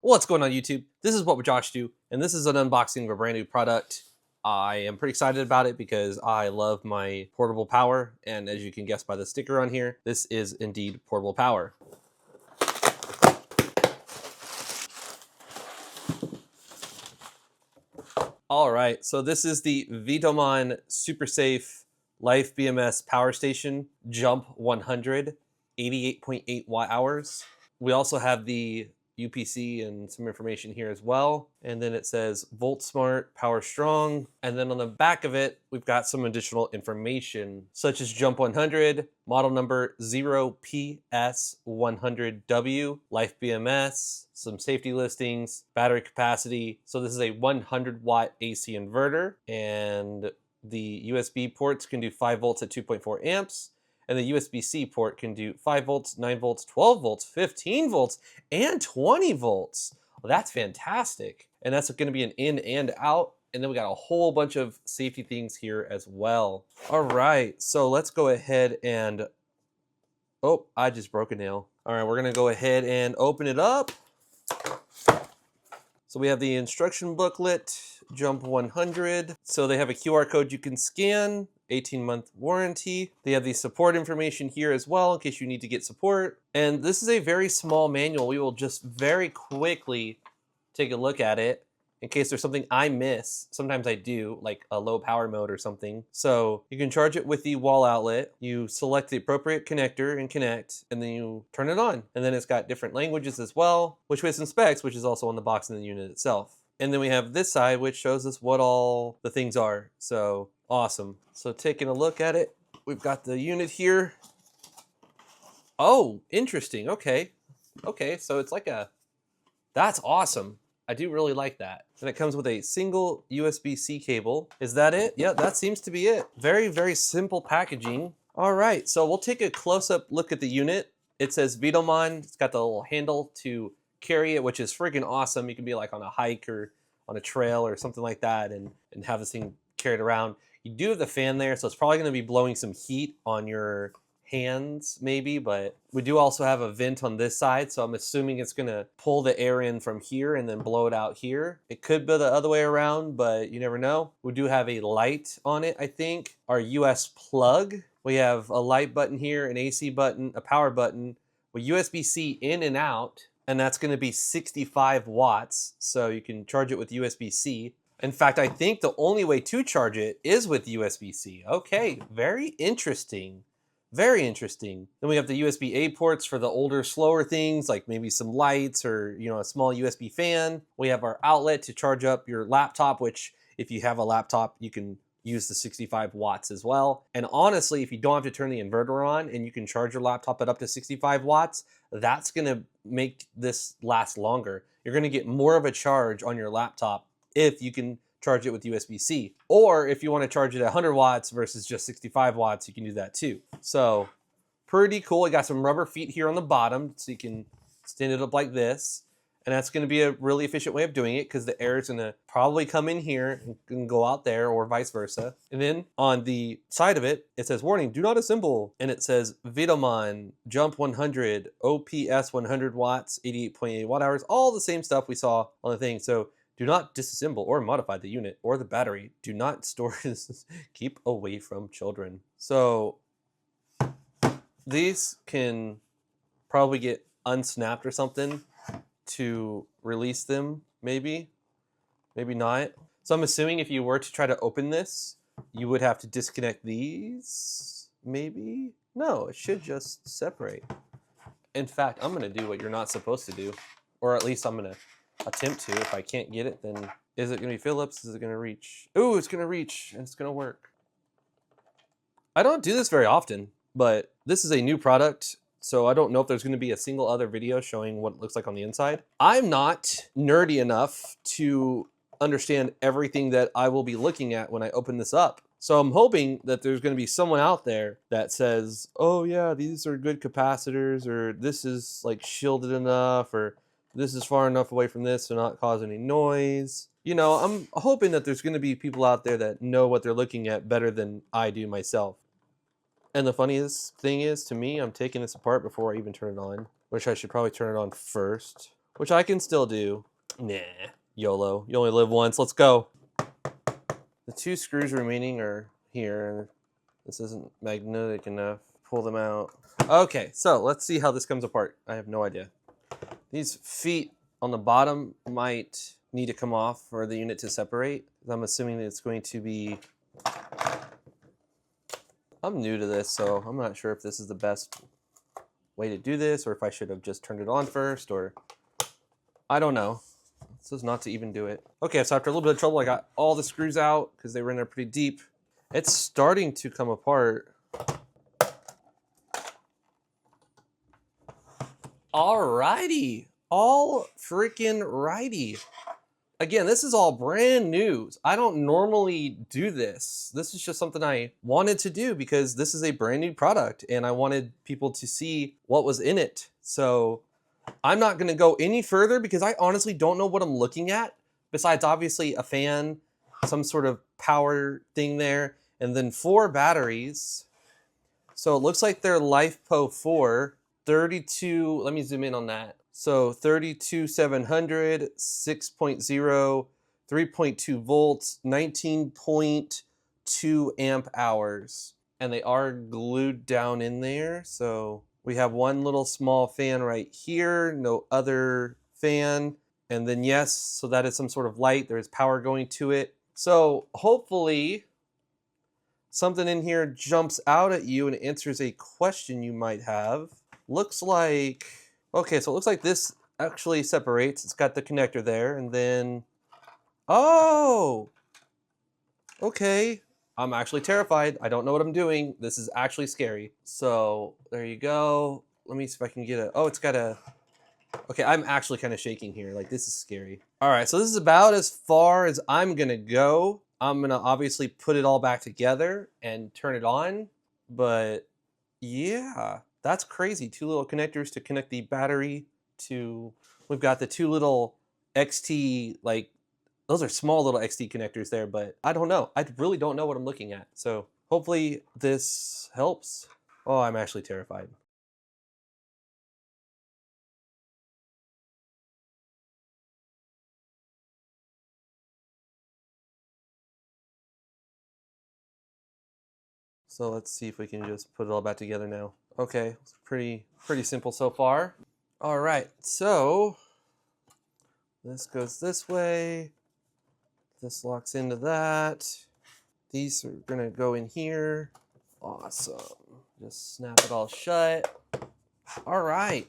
What's going on, YouTube? This is What Would Josh Do, and this is an unboxing of a brand new product. I am pretty excited about it because I love my portable power, and as you can guess by the sticker on here, this is indeed portable power. All right, so this is the VTOMAN Super Safe Life BMS Power Station Jump 100, 88.8 watt hours. We also have the UPC and some information here as well. And then it says Volt Smart, Power Strong. And then on the back of it, we've got some additional information such as Jump 100, model number 0PS100W, Life BMS, some safety listings, battery capacity. So this is a 100 watt AC inverter, and the USB ports can do 5 volts at 2.4 amps. And the USB-C port can do 5 volts, 9 volts, 12 volts, 15 volts, and 20 volts. Well, that's fantastic. And that's going to be an in and out. And then we got a whole bunch of safety things here as well. All right, so let's go ahead and, oh, I just broke a nail. All right, we're going to go ahead and open it up. So we have the instruction booklet, Jump 100. So they have a QR code you can scan. 18-month warranty. They have the support information here as well in case you need to get support. And this is a very small manual. We will just very quickly take a look at it in case there's something I miss. Sometimes I do, like a low power mode or something. So you can charge it with the wall outlet. You select the appropriate connector and connect, and then you turn it on. And then it's got different languages as well, which with some specs, which is also on the box in the unit itself. And then we have this side, which shows us what all the things are. So awesome. So taking a look at it, we've got the unit here. Oh, interesting. Okay. Okay, so it's like a, that's awesome. I do really like that. And it comes with a single USB-C cable. Is that it? Yeah, that seems to be it. Very, very simple packaging. All right, so we'll take a close-up look at the unit. It says VTOMAN. It's got the little handle to carry it, which is freaking awesome. You can be like on a hike or on a trail or something like that and have this thing carried around. You do have the fan there, so it's probably going to be blowing some heat on your hands maybe, but we do also have a vent on this side, so I'm assuming it's going to pull the air in from here and then blow it out here. It could be the other way around, but you never know. We do have a light on it, I think. Our US plug. We have a light button here, an AC button, a power button, with USB-C in and out, and that's going to be 65 watts, so you can charge it with USB-C. In fact, I think the only way to charge it is with USB-C. Okay, very interesting. Very interesting. Then we have the USB-A ports for the older, slower things, like maybe some lights or, you know, a small USB fan. We have our outlet to charge up your laptop, which if you have a laptop, you can use the 65 watts as well. And honestly, if you don't have to turn the inverter on and you can charge your laptop at up to 65 watts, that's gonna make this last longer. You're gonna get more of a charge on your laptop if you can charge it with USB-C. Or if you want to charge it at 100 watts versus just 65 watts, you can do that too. So pretty cool. I got some rubber feet here on the bottom, so you can stand it up like this. And that's going to be a really efficient way of doing it because the air is going to probably come in here and go out there or vice versa. And then on the side of it, it says, warning, do not assemble. And it says VTOMAN Jump 100, OPS 100 watts, 88.8 watt hours, all the same stuff we saw on the thing. So do not disassemble or modify the unit or the battery. Do not store this. Keep away from children. So these can probably get unsnapped or something to release them, maybe not. So I'm assuming if you were to try to open this, you would have to disconnect these, maybe? No, it should just separate. In fact, I'm gonna do what you're not supposed to do, or at least I'm gonna attempt to. If I can't get it, then is it gonna be Phillips? Is it gonna reach? Ooh, it's gonna reach and it's gonna work. I don't do this very often, but this is a new product, so I don't know if there's gonna be a single other video showing what it looks like on the inside. I'm not nerdy enough to understand everything that I will be looking at when I open this up. So I'm hoping that there's going to be someone out there that says, oh yeah, these are good capacitors, or this is like shielded enough, or this is far enough away from this to not cause any noise. You know, I'm hoping that there's going to be people out there that know what they're looking at better than I do myself. And the funniest thing is, to me, I'm taking this apart before I even turn it on, which I should probably turn it on first. which I can still do. Nah, YOLO. You only live once. Let's go. The 2 screws remaining are here. This isn't magnetic enough. Pull them out. Okay, so let's see how this comes apart. I have no idea. These feet on the bottom might need to come off for the unit to separate. I'm assuming that it's going to be... I'm new to this, so I'm not sure if this is the best way to do this, or if I should have just turned it on first, or... I don't know. This is not to even do it. Okay, so after a little bit of trouble, I got all the screws out because they were in there pretty deep. It's starting to come apart. Alrighty. All freaking righty. Again, this is all brand new. I don't normally do this. This is just something I wanted to do because this is a brand new product and I wanted people to see what was in it. So I'm not going to go any further because I honestly don't know what I'm looking at. Besides obviously a fan, some sort of power thing there, and then 4 batteries. So it looks like they're LiFePO 4, 32, let me zoom in on that. So 32700, 6.0, 3.2 volts, 19.2 amp hours. And they are glued down in there. So we have one little small fan right here, no other fan. And then yes, so that is some sort of light. There is power going to it. So hopefully something in here jumps out at you and answers a question you might have. Looks like, okay, so it looks like this actually separates. It's got the connector there and then, oh, okay. I'm actually terrified. I don't know what I'm doing. This is actually scary. So there you go. Let me see if I can get a, oh, it's got a, okay, I'm actually kind of shaking here. Like this is scary. All right, so this is about as far as I'm gonna go. I'm gonna obviously put it all back together and turn it on. But yeah, that's crazy. 2 little connectors to connect the battery to, we've got the 2 little XT, like, those are small little XT connectors there, but I don't know. I really don't know what I'm looking at. So hopefully this helps. Oh, I'm actually terrified. So let's see if we can just put it all back together now. Okay, it's pretty simple so far. All right, so this goes this way. This locks into that. These are gonna go in here. Awesome. Just snap it all shut. All right.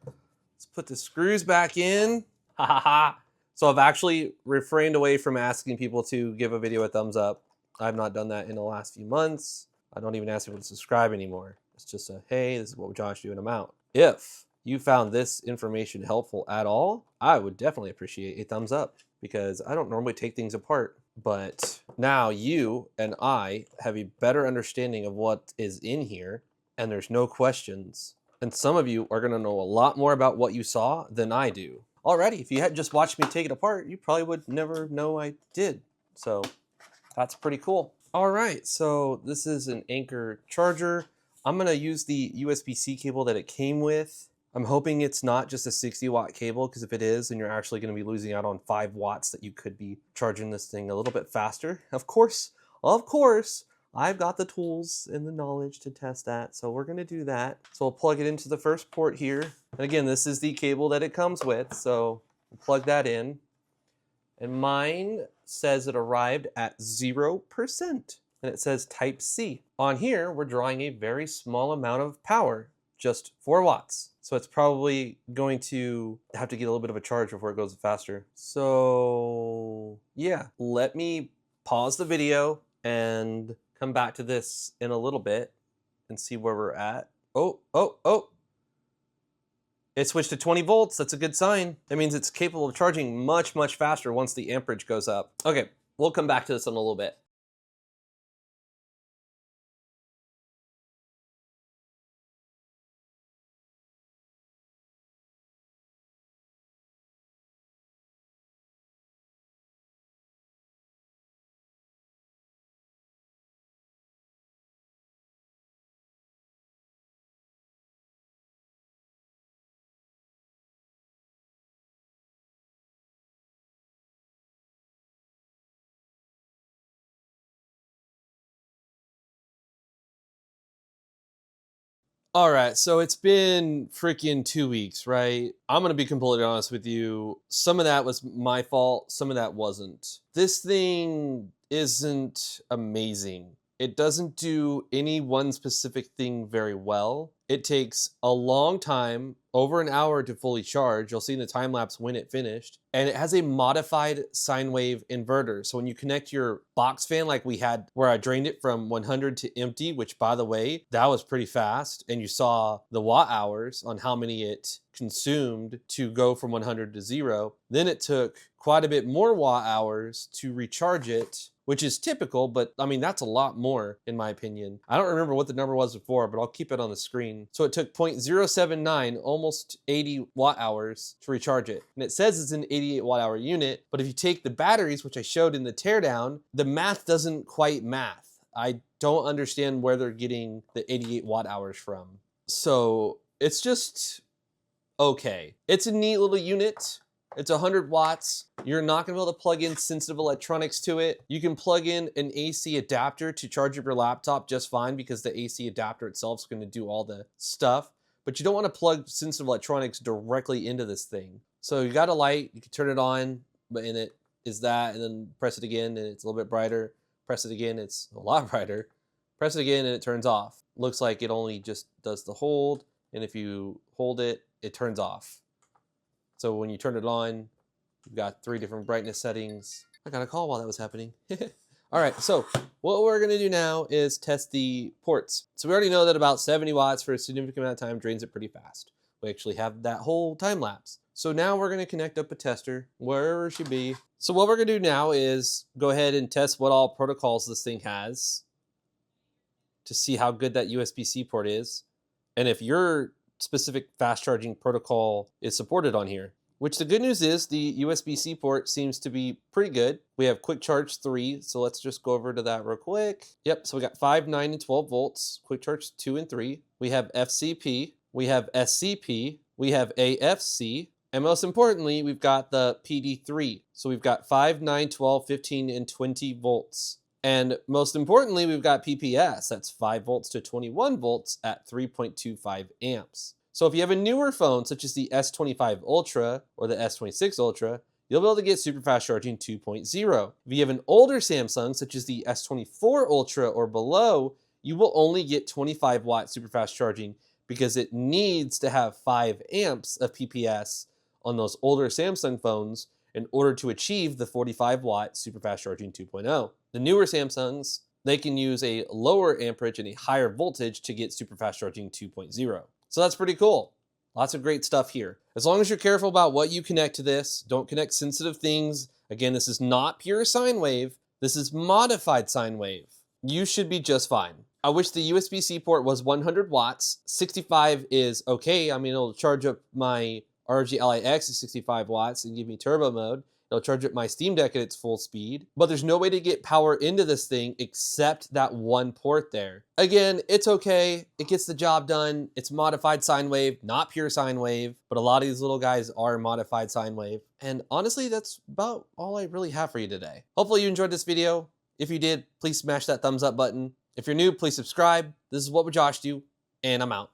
Let's put the screws back in. Ha ha ha. So I've actually refrained away from asking people to give a video a thumbs up. I've not done that in the last few months. I don't even ask people to subscribe anymore. It's just a, hey, this is what Josh doing, I'm out. If you found this information helpful at all, I would definitely appreciate a thumbs up because I don't normally take things apart. But now you and I have a better understanding of what is in here and there's no questions. And some of you are gonna know a lot more about what you saw than I do. Already, if you had just watched me take it apart, you probably would never know I did. So that's pretty cool. All right, so this is an Anchor charger. I'm gonna use the USB-C cable that it came with. I'm hoping it's not just a 60-watt cable, because if it is, then you're actually gonna be losing out on 5 watts that you could be charging this thing a little bit faster. Of course, I've got the tools and the knowledge to test that, so we're gonna do that. So we'll plug it into the first port here. And again, this is the cable that it comes with, so we'll plug that in. And mine says it arrived at 0%. And it says Type C. On here, we're drawing a very small amount of power, just 4 watts. So it's probably going to have to get a little bit of a charge before it goes faster. So yeah, let me pause the video and come back to this in a little bit and see where we're at. Oh. It switched to 20 volts. That's a good sign. That means it's capable of charging much, much faster once the amperage goes up. Okay, we'll come back to this in a little bit. All right, so it's been freaking 2 weeks, right? I'm gonna be completely honest with you. Some of that was my fault, some of that wasn't. This thing isn't amazing. It doesn't do any one specific thing very well. It takes a long time, over an hour to fully charge. You'll see in the time lapse when it finished. And it has a modified sine wave inverter. So when you connect your box fan like we had where I drained it from 100 to empty, which by the way, that was pretty fast. And you saw the watt hours on how many it consumed to go from 100 to 0. Then it took quite a bit more watt hours to recharge it, which is typical, but I mean, that's a lot more in my opinion. I don't remember what the number was before, but I'll keep it on the screen. So it took 0.079, almost 80 watt hours to recharge it. And it says it's an 88 watt hour unit, but if you take the batteries, which I showed in the teardown, the math doesn't quite math. I don't understand where they're getting the 88 watt hours from. So it's just okay. It's a neat little unit. It's 100 watts. You're not gonna be able to plug in sensitive electronics to it. You can plug in an AC adapter to charge up your laptop just fine because the AC adapter itself is gonna do all the stuff, but you don't wanna plug sensitive electronics directly into this thing. So you got a light, you can turn it on, and it is that, and then press it again and it's a little bit brighter. Press it again, it's a lot brighter. Press it again and it turns off. Looks like it only just does the hold, and if you hold it, it turns off. So when you turn it on, you've got 3 different brightness settings. I got a call while that was happening. All right, so what we're gonna do now is test the ports. So we already know that about 70 watts for a significant amount of time drains it pretty fast. We actually have that whole time lapse. So now we're gonna connect up a tester, wherever it should be. So what we're gonna do now is go ahead and test what all protocols this thing has to see how good that USB-C port is. And if your specific fast charging protocol is supported on here, which the good news is the USB-C port seems to be pretty good. We have quick charge 3, so let's just go over to that real quick. Yep, so we got 5, 9, and 12 volts, quick charge 2 and 3. We have FCP, we have SCP, we have AFC, and most importantly, we've got the PD3. So we've got 5, 9, 12, 15, and 20 volts. And most importantly, we've got PPS. That's 5 volts to 21 volts at 3.25 amps. So if you have a newer phone, such as the S25 Ultra or the S26 Ultra, you'll be able to get super fast charging 2.0. If you have an older Samsung, such as the S24 Ultra or below, you will only get 25 watt super fast charging because it needs to have 5 amps of PPS on those older Samsung phones in order to achieve the 45 watt super fast charging 2.0. The newer Samsungs, they can use a lower amperage and a higher voltage to get super fast charging 2.0. So that's pretty cool. Lots of great stuff here. As long as you're careful about what you connect to this, don't connect sensitive things. Again, this is not pure sine wave. This is modified sine wave. You should be just fine. I wish the USB-C port was 100 watts. 65 is okay. I mean, it'll charge up my ROG Ally X at 65 watts and give me turbo mode. It'll charge up my Steam Deck at its full speed, but there's no way to get power into this thing except that one port there. Again, it's okay. It gets the job done. It's modified sine wave, not pure sine wave, but a lot of these little guys are modified sine wave. And honestly, that's about all I really have for you today. Hopefully you enjoyed this video. If you did, please smash that thumbs up button. If you're new, please subscribe. This is What Would Josh Do? And I'm out.